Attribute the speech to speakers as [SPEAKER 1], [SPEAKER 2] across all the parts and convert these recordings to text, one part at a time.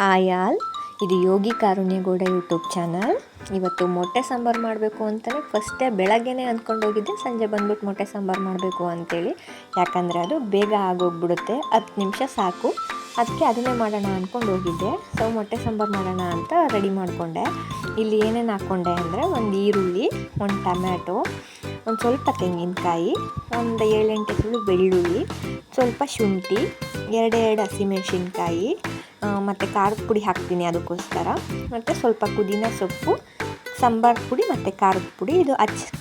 [SPEAKER 1] Hi all, ಇದು Yogi ಕಾರುಣ್ಯಗೌಡ YouTube channel. ಇವತ್ತು ಮೊಟ್ಟೆ ಸಾಂಬಾರು ಮಾಡಬೇಕು ಅಂತಲೇ ಫಸ್ಟೇ ಬೆಳಗ್ಗೆನೇ ಅಂದ್ಕೊಂಡು ಹೋಗಿದ್ದೆ, ಸಂಜೆ ಬಂದ್ಬಿಟ್ಟು ಮೊಟ್ಟೆ ಸಾಂಬಾರು ಮಾಡಬೇಕು ಅಂತೇಳಿ. ಯಾಕಂದರೆ ಅದು ಬೇಗ ಆಗೋಗ್ಬಿಡುತ್ತೆ, 10 ನಿಮಿಷ ಸಾಕು. ಅದಕ್ಕೆ ಅದನ್ನೇ ಮಾಡೋಣ ಅಂದ್ಕೊಂಡು ಹೋಗಿದ್ದೆ. ಸೊ ಮೊಟ್ಟೆ ಸಾಂಬಾರು ಮಾಡೋಣ ಅಂತ ರೆಡಿ ಮಾಡಿಕೊಂಡೆ. ಇಲ್ಲಿ ಏನೇನು ಹಾಕ್ಕೊಂಡೆ ಅಂದರೆ, ಒಂದು ಈರುಳ್ಳಿ, ಒಂದು ಟೊಮ್ಯಾಟೊ, ಒಂದು ಸ್ವಲ್ಪ ತೆಂಗಿನಕಾಯಿ, ಒಂದು 7-8 ಎಸಳು ಬೆಳ್ಳುಳ್ಳಿ, ಸ್ವಲ್ಪ ಶುಂಠಿ, 2 ಹಸಿಮೆಣಸಿನ್ಕಾಯಿ, ಮತ್ತು ಖಾರದ ಪುಡಿ ಹಾಕ್ತೀನಿ ಅದಕ್ಕೋಸ್ಕರ, ಮತ್ತು ಸ್ವಲ್ಪ ಪುದೀನ ಸೊಪ್ಪು, ಸಾಂಬಾರು ಪುಡಿ ಮತ್ತು ಖಾರದ ಪುಡಿ. ಇದು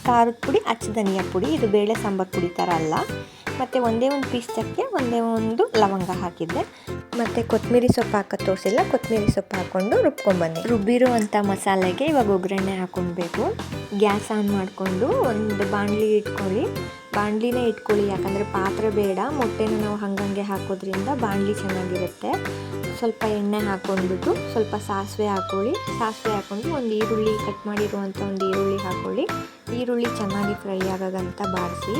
[SPEAKER 1] ಖಾರದ ಪುಡಿ, ಧನಿಯಾ ಪುಡಿ. ಇದು ಬೇಳೆ ಸಾಂಬಾರು ಪುಡಿ ಥರ ಅಲ್ಲ. ಮತ್ತು ಒಂದೇ ಒಂದು ಪೀಸ್ ಚಕ್ಕೆ, ಒಂದೇ ಒಂದು ಲವಂಗ ಹಾಕಿದ್ದೆ. ಮತ್ತು ಕೊತ್ತಂಬರಿ ಸೊಪ್ಪು ಹಾಕೋದು ತೋರಿಸಿಲ್ಲ, ಕೊತ್ತಂಬರಿ ಸೊಪ್ಪು ಹಾಕ್ಕೊಂಡು ರುಬ್ಕೊಂಡ್ಬನ್ನಿ. ರುಬ್ಬಿರುವಂಥ ಮಸಾಲೆಗೆ ಇವಾಗ ಒಗ್ಗರಣೆ ಹಾಕ್ಕೊಳ್ಬೇಕು. ಗ್ಯಾಸ್ ಆನ್ ಮಾಡಿಕೊಂಡು ಒಂದು ಬಾಣಲಿ ಬಾಣಲಿನೇ ಇಟ್ಕೊಳ್ಳಿ, ಯಾಕಂದರೆ ಪಾತ್ರೆ ಬೇಡ. ಮೊಟ್ಟೆನ ನಾವು ಹಂಗಂಗೆ ಹಾಕೋದ್ರಿಂದ ಬಾಣಲಿ ಚೆನ್ನಾಗಿರುತ್ತೆ. ಸ್ವಲ್ಪ ಎಣ್ಣೆ ಹಾಕ್ಕೊಂಡ್ಬಿಟ್ಟು ಸ್ವಲ್ಪ ಸಾಸಿವೆ ಹಾಕ್ಕೊಳ್ಳಿ. ಸಾಸಿವೆ ಹಾಕ್ಕೊಂಡು ಒಂದು ಈರುಳ್ಳಿ, ಕಟ್ ಮಾಡಿರುವಂಥ ಒಂದು ಈರುಳ್ಳಿ ಹಾಕ್ಕೊಳ್ಳಿ. ಈರುಳ್ಳಿ ಚೆನ್ನಾಗಿ ಫ್ರೈ ಆಗೋಗಂತ ಬಾಡಿಸಿ.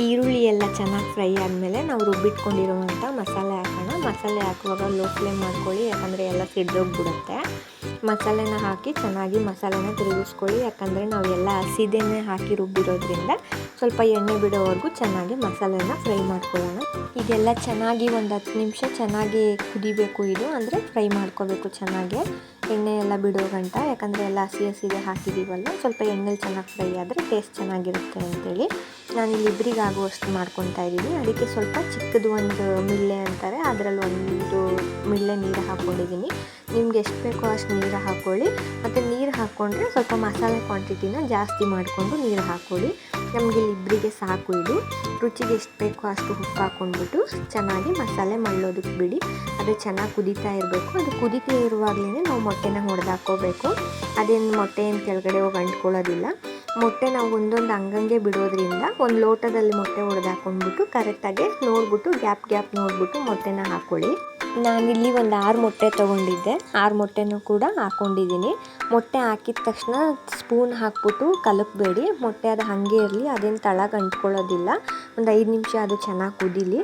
[SPEAKER 1] ಈರುಳ್ಳಿ ಎಲ್ಲ ಚೆನ್ನಾಗಿ ಫ್ರೈ ಆದಮೇಲೆ ನಾವು ರುಬ್ಬಿಟ್ಕೊಂಡಿರುವಂಥ ಮಸಾಲೆ ಹಾಕೋಣ. ಮಸಾಲೆ ಹಾಕುವಾಗ ಲೋ ಫ್ಲೇಮ್ ಮಾಡ್ಕೊಳ್ಳಿ, ಯಾಕಂದರೆ ಎಲ್ಲ ಸಿಡ್ದೋಗ್ಬಿಡುತ್ತೆ. ಮಸಾಲೆನ ಹಾಕಿ ಚೆನ್ನಾಗಿ ಮಸಾಲೆನ ತಿರುಗಿಸ್ಕೊಳ್ಳಿ, ಯಾಕಂದರೆ ನಾವು ಎಲ್ಲ ಹಸಿದೇನೆ ಹಾಕಿ ರುಬ್ಬಿರೋದ್ರಿಂದ ಸ್ವಲ್ಪ ಎಣ್ಣೆ ಬಿಡೋವರೆಗೂ ಚೆನ್ನಾಗಿ ಮಸಾಲೆನ ಫ್ರೈ ಮಾಡ್ಕೊಳ್ಳೋಣ. ಇದೆಲ್ಲ ಚೆನ್ನಾಗಿ ಒಂದು 10 ನಿಮಿಷ ಚೆನ್ನಾಗಿ ಕುದಿಬೇಕು. ಇದು ಅಂದರೆ ಫ್ರೈ ಮಾಡ್ಕೋಬೇಕು ಚೆನ್ನಾಗಿ, ಎಣ್ಣೆ ಎಲ್ಲ ಬಿಡೋ ಗಂಟ. ಯಾಕಂದರೆ ಎಲ್ಲ ಹಸಿದೆ ಹಾಕಿದ್ದೀವಲ್ಲ, ಸ್ವಲ್ಪ ಎಣ್ಣೆಲಿ ಚೆನ್ನಾಗಿ ಫ್ರೈ ಆದರೆ ಟೇಸ್ಟ್ ಚೆನ್ನಾಗಿರುತ್ತೆ ಅಂತೇಳಿ ನಾನಿಲ್ಲಿ ಇಬ್ಬರಿಗೆ ಆಗುವಷ್ಟು ಮಾಡ್ಕೊತಾ ಇದ್ದೀನಿ. ಅದಕ್ಕೆ ಸ್ವಲ್ಪ ಚಿಕ್ಕದು ಒಂದು ಮಿಳ್ಳೆ ಅಂತಾರೆ, ಅದರಲ್ಲಿ ಒಂದು ಮಿಳ್ಳೆ ನೀರು ಹಾಕ್ಕೊಂಡಿದ್ದೀನಿ. ನಿಮ್ಗೆ ಎಷ್ಟು ಬೇಕೋ ಅಷ್ಟು ನೀರು ಹಾಕ್ಕೊಳ್ಳಿ. ಮತ್ತು ನೀರು ಹಾಕ್ಕೊಂಡ್ರೆ ಸ್ವಲ್ಪ ಮಸಾಲೆ ಕ್ವಾಂಟಿಟಿನ ಜಾಸ್ತಿ ಮಾಡಿಕೊಂಡು ನೀರು ಹಾಕ್ಕೊಳ್ಳಿ. ನಮಗೆ ಇಲ್ಲಿ ಇಬ್ಬರಿಗೆ ಸಾಕು. ಇದು ರುಚಿಗೆ ಎಷ್ಟು ಬೇಕೋ ಅಷ್ಟು ಉಪ್ಪು ಹಾಕ್ಕೊಂಡ್ಬಿಟ್ಟು ಚೆನ್ನಾಗಿ ಮಸಾಲೆ ಮಳ್ಳೋದಕ್ಕೆ ಬಿಡಿ. ಅದು ಚೆನ್ನಾಗಿ ಕುದೀತಾ ಇರಬೇಕು. ಅದು ಕುದೀತಾ ಇರುವಾಗಲೇ ನಾವು ಮೊಟ್ಟೆನ ಹೊಡೆದಾಕೋಬೇಕು. ಅದೇನು ಮೊಟ್ಟೆ ಏನು ಕೆಳಗಡೆ ಹೋಗಿ ಅಂಟ್ಕೊಳ್ಳೋದಿಲ್ಲ. ಮೊಟ್ಟೆ ನಾವು ಒಂದೊಂದು ಹಂಗಂಗೆ ಬಿಡೋದ್ರಿಂದ ಒಂದು ಲೋಟದಲ್ಲಿ ಮೊಟ್ಟೆ ಹೊಡೆದಾಕೊಂಡ್ಬಿಟ್ಟು ಕರೆಕ್ಟಾಗಿ ನೋಡಿಬಿಟ್ಟು ಗ್ಯಾಪ್ ನೋಡಿಬಿಟ್ಟು ಮೊಟ್ಟೆನ ಹಾಕ್ಕೊಳ್ಳಿ. ನಾನಿಲ್ಲಿ ಒಂದು 6 ಮೊಟ್ಟೆ ತೊಗೊಂಡಿದ್ದೆ. 6 ಮೊಟ್ಟೆನೂ ಕೂಡ ಹಾಕ್ಕೊಂಡಿದ್ದೀನಿ. ಮೊಟ್ಟೆ ಹಾಕಿದ ತಕ್ಷಣ ಸ್ಪೂನ್ ಹಾಕ್ಬಿಟ್ಟು ಕಲಕಬೇಡಿ. ಮೊಟ್ಟೆ ಅದು ಹಾಗೆ ಇರಲಿ, ಅದೇನು ತಳಗೆ ಅಂಟ್ಕೊಳ್ಳೋದಿಲ್ಲ. ಒಂದು 5 ನಿಮಿಷ ಅದು ಚೆನ್ನಾಗಿ ಕುದೀಲಿ.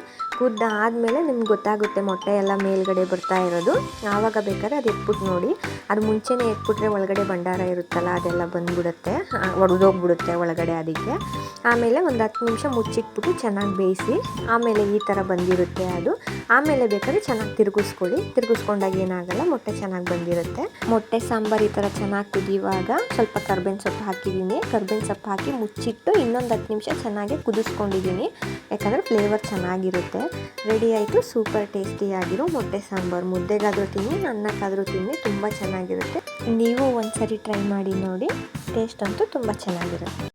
[SPEAKER 1] ಆದಮೇಲೆ ನಿಮ್ಗೆ ಗೊತ್ತಾಗುತ್ತೆ ಮೊಟ್ಟೆ ಎಲ್ಲ ಮೇಲ್ಗಡೆ ಬರ್ತಾ ಇರೋದು. ಆವಾಗ ಬೇಕಾದ್ರೆ ಅದು ಎತ್ಬಿಟ್ಟು ನೋಡಿ. ಅದು ಮುಂಚೆನೇ ಎತ್ಬಿಟ್ರೆ ಒಳಗಡೆ ಭಂಡಾರ ಇರುತ್ತಲ್ಲ, ಅದೆಲ್ಲ ಬಂದ್ಬಿಡುತ್ತೆ, ಒಡೆದೋಗ್ಬಿಡುತ್ತೆ ಒಳಗಡೆ. ಅದಕ್ಕೆ ಆಮೇಲೆ ಒಂದು 10 ನಿಮಿಷ ಮುಚ್ಚಿಟ್ಬಿಟ್ಟು ಚೆನ್ನಾಗಿ ಬೇಯಿಸಿ. ಆಮೇಲೆ ಈ ಥರ ಬಂದಿರುತ್ತೆ ಅದು. ಆಮೇಲೆ ಬೇಕಾದ್ರೆ ಚೆನ್ನಾಗಿ ತಿರುಗಿಸ್ಕೊಂಡಾಗ ಏನಾಗಲ್ಲ, ಮೊಟ್ಟೆ ಚೆನ್ನಾಗಿ ಬಂದಿರುತ್ತೆ. ಮೊಟ್ಟೆ ಸಾಂಬಾರು ಈ ಥರ ಚೆನ್ನಾಗಿ ಕುದಿಯುವಾಗ ಸ್ವಲ್ಪ ಕರ್ಬೇವಿನ ಸೊಪ್ಪು ಹಾಕಿದ್ದೀನಿ. ಕರ್ಬೇವಿನ ಸೊಪ್ಪು ಹಾಕಿ ಮುಚ್ಚಿಟ್ಟು ಇನ್ನೊಂದು 10 ನಿಮಿಷ ಚೆನ್ನಾಗಿ ಕುದಿಸ್ಕೊಂಡಿದ್ದೀನಿ, ಯಾಕಂದರೆ ಫ್ಲೇವರ್ ಚೆನ್ನಾಗಿರುತ್ತೆ. ರೆಡಿ ಆಯಿತು. ಸೂಪರ್ ಟೇಸ್ಟಿಯಾಗಿರೋ ಮೊಟ್ಟೆ ಸಾಂಬಾರು. ಮುದ್ದೆಗಾದರೂ ತಿನ್ನಿ, ಅನ್ನಕ್ಕಾದರೂ ತಿನ್ನಿ, ತುಂಬ ಚೆನ್ನಾಗಿರುತ್ತೆ. ನೀವು ಒಂದ್ಸರಿ ಟ್ರೈ ಮಾಡಿ ನೋಡಿ. ಟೇಸ್ಟ್ ಅಂತೂ ತುಂಬ ಚೆನ್ನಾಗಿರುತ್ತೆ.